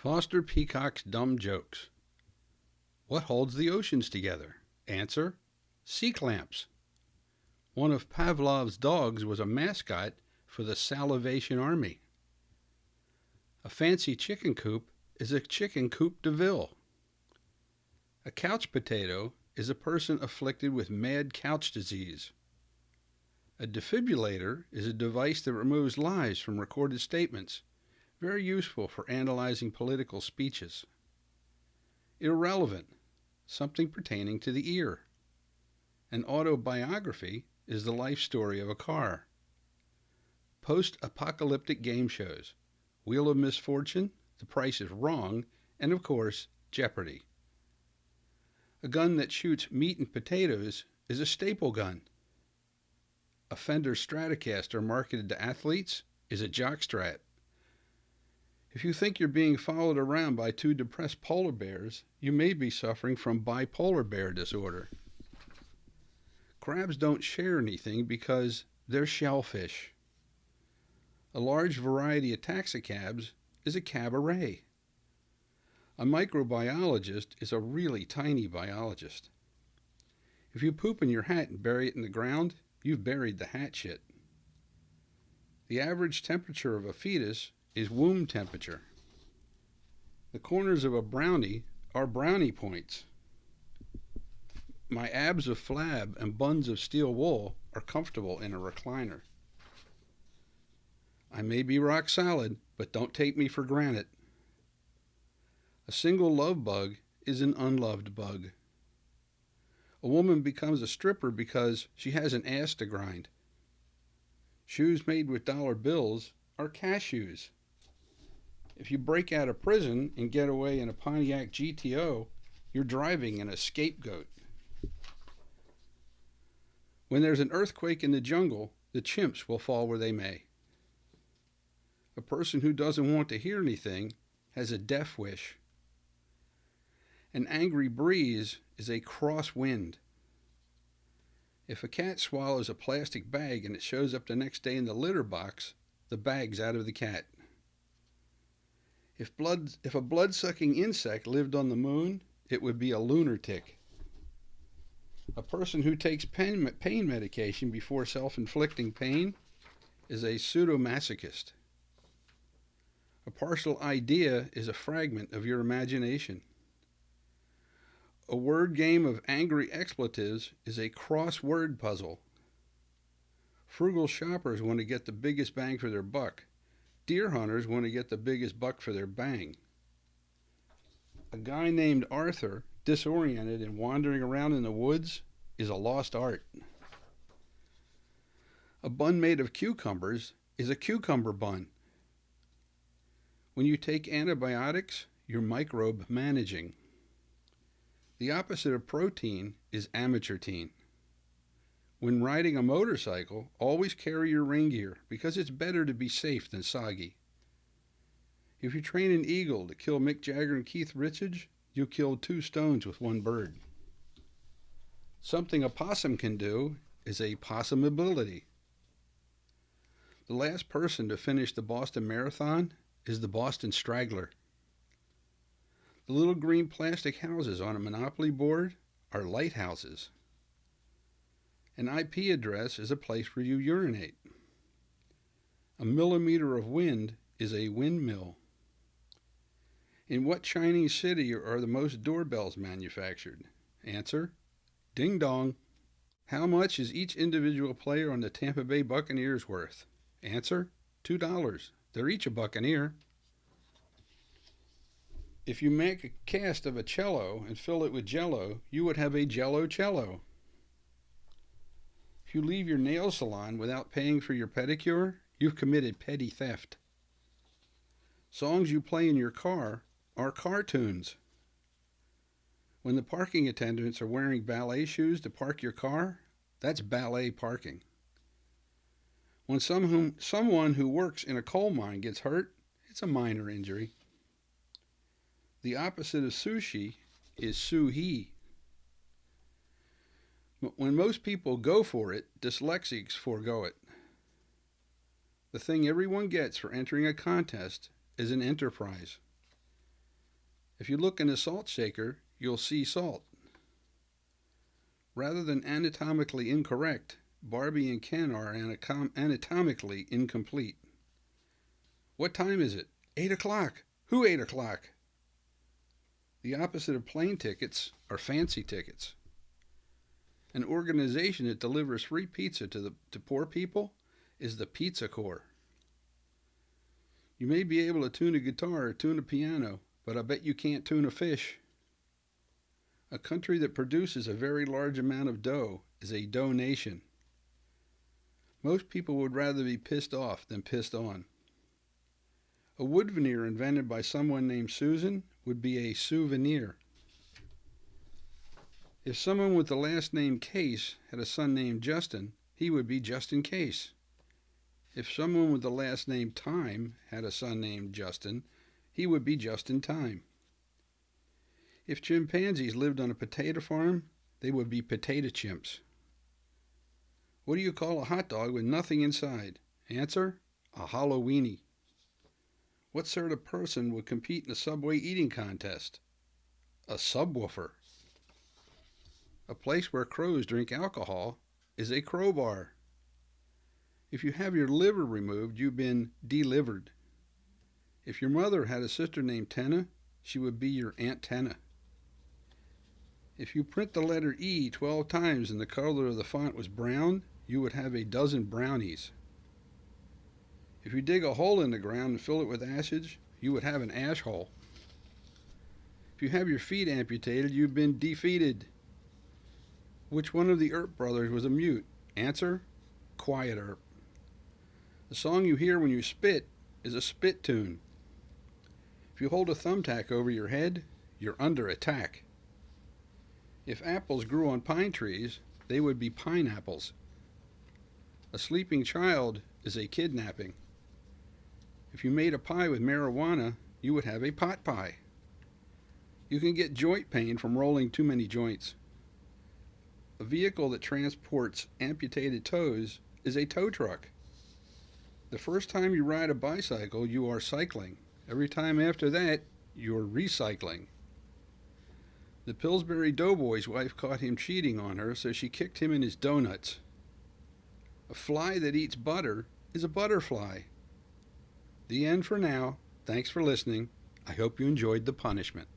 Foster Peacock's dumb jokes. What holds the oceans together? Answer: sea clamps. One of Pavlov's dogs was a mascot for the Salivation Army. A fancy chicken coop is a chicken coop de ville. A couch potato is a person afflicted with mad couch disease. A defibrillator is a device that removes lies from recorded statements, very useful for analyzing political speeches. Irrelevant, something pertaining to the ear. An autobiography is the life story of a car. Post-apocalyptic game shows: Wheel of Misfortune, The Price is Wrong, and of course, Jeopardy! A gun that shoots meat and potatoes is a staple gun. A Fender Stratocaster marketed to athletes is a jockstrap. If you think you're being followed around by two depressed polar bears, you may be suffering from bipolar bear disorder. Crabs don't share anything because they're shellfish. A large variety of taxicabs is a cabaret. A microbiologist is a really tiny biologist. If you poop in your hat and bury it in the ground, you've buried the hat shit. The average temperature of a fetus is womb temperature. The corners of a brownie are brownie points. My abs of flab and buns of steel wool are comfortable in a recliner. I may be rock solid, but don't take me for granted. A single love bug is an unloved bug. A woman becomes a stripper because she has an ass to grind. Shoes made with dollar bills are cashews. If you break out of prison and get away in a Pontiac GTO, you're driving in a scapegoat. When there's an earthquake in the jungle, the chimps will fall where they may. A person who doesn't want to hear anything has a death wish. An angry breeze is a cross wind. If a cat swallows a plastic bag and it shows up the next day in the litter box, the bag's out of the cat. If a blood-sucking insect lived on the moon, it would be a lunar tick. A person who takes pain medication before self-inflicting pain is a pseudomasochist. A partial idea is a fragment of your imagination. A word game of angry expletives is a crossword puzzle. Frugal shoppers want to get the biggest bang for their buck. Deer hunters want to get the biggest buck for their bang. A guy named Arthur, disoriented and wandering around in the woods, is a lost art. A bun made of cucumbers is a cucumber bun. When you take antibiotics, you're microbe managing. The opposite of protein is amateur teen. When riding a motorcycle, always carry your rain gear because it's better to be safe than soggy. If you train an eagle to kill Mick Jagger and Keith Richards, you killed two stones with one bird. Something a possum can do is a possumability. The last person to finish the Boston Marathon is the Boston Straggler. The little green plastic houses on a Monopoly board are lighthouses. An IP address is a place where you urinate. A millimeter of wind is a windmill. In what Chinese city are the most doorbells manufactured? Answer: ding dong. How much is each individual player on the Tampa Bay Buccaneers worth? Answer: $2. They're each a buccaneer. If you make a cast of a cello and fill it with jello, you would have a jello cello. If you leave your nail salon without paying for your pedicure, you've committed petty theft. Songs you play in your car are cartoons. When the parking attendants are wearing ballet shoes to park your car, that's ballet parking. When someone who works in a coal mine gets hurt, it's a minor injury. The opposite of sushi is suhi. When most people go for it, dyslexics forego it. The thing everyone gets for entering a contest is an enterprise. If you look in a salt shaker, you'll see salt. Rather than anatomically incorrect, Barbie and Ken are anatomically incomplete. What time is it? 8 o'clock. Who 8 o'clock? The opposite of plane tickets are fancy tickets. An organization that delivers free pizza to poor people is the Pizza Corps. You may be able to tune a guitar or tune a piano, but I bet you can't tune a fish. A country that produces a very large amount of dough is a dough nation. Most people would rather be pissed off than pissed on. A wood veneer invented by someone named Susan would be a souvenir. If someone with the last name Case had a son named Justin, he would be Justin Case. If someone with the last name Time had a son named Justin, he would be Justin Time. If chimpanzees lived on a potato farm, they would be potato chimps. What do you call a hot dog with nothing inside? Answer: a Halloweenie. What sort of person would compete in a Subway eating contest? A subwoofer. A place where crows drink alcohol is a crowbar. If you have your liver removed, you've been delivered. If your mother had a sister named Tenna, she would be your Aunt Tenna. If you print the letter E 12 times and the color of the font was brown, you would have a dozen brownies. If you dig a hole in the ground and fill it with ashes, you would have an ash hole. If you have your feet amputated, you've been defeated. Which one of the Earp brothers was a mute? Answer: Quiet Earp. The song you hear when you spit is a spit tune. If you hold a thumbtack over your head, you're under attack. If apples grew on pine trees, they would be pineapples. A sleeping child is a kidnapping. If you made a pie with marijuana, you would have a pot pie. You can get joint pain from rolling too many joints. A vehicle that transports amputated toes is a tow truck. The first time you ride a bicycle, you are cycling. Every time after that, you're recycling. The Pillsbury Doughboy's wife caught him cheating on her, so she kicked him in his donuts. A fly that eats butter is a butterfly. The end for now. Thanks for listening. I hope you enjoyed the punishment.